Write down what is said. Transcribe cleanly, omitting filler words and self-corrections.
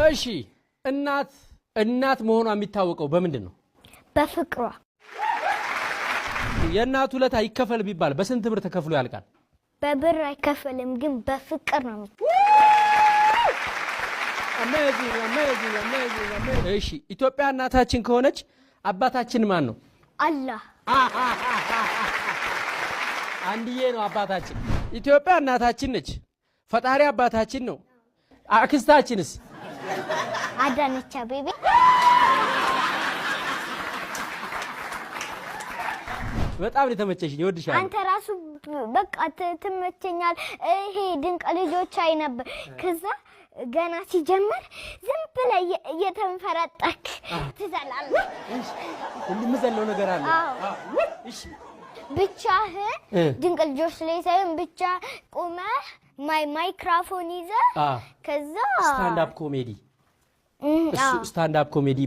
እሺ እናት መሆኗ የሚታወቀው በምንድን ነው? በፍቅሯ። የእናቱ ለታ ይከፈል ቢባል በስንት ብር ተከፍሎ ያልቃል? በብር አይከፈልም ግን በፍቅር ነው። አሜዚንግ። እሺ ኢትዮጵያ እናታችን ከሆነች አባታችን ማን ነው? አላህ። አንድዬ ነው አባታችን። ኢትዮጵያ እናታችን ነች፣ ፈጣሪ አባታችን ነው። አክስታችንስ? አዳነች አቤቤ። በጣም ነው ተመቸሽኝ፣ ይወድሻል። አንተ ራሱ በቃ ትመቸኛል። ይሄ ድንቅ ልጆች አይ ነበር። ከዛ ገና ሲጀምር ዝም ብለህ እየተንፈረጠክ ትዘላለህ። እንደምዘለው ነገር አለ። እሺ ብቻህን ድንቅ ልጆች ላይ ሳይሆን ብቻ ቆመህ ማይክሮፎን ይዘህ ከዛ ስታንድ አፕ ኮሜዲ እሱ ስታንድ አፕ ኮሜዲ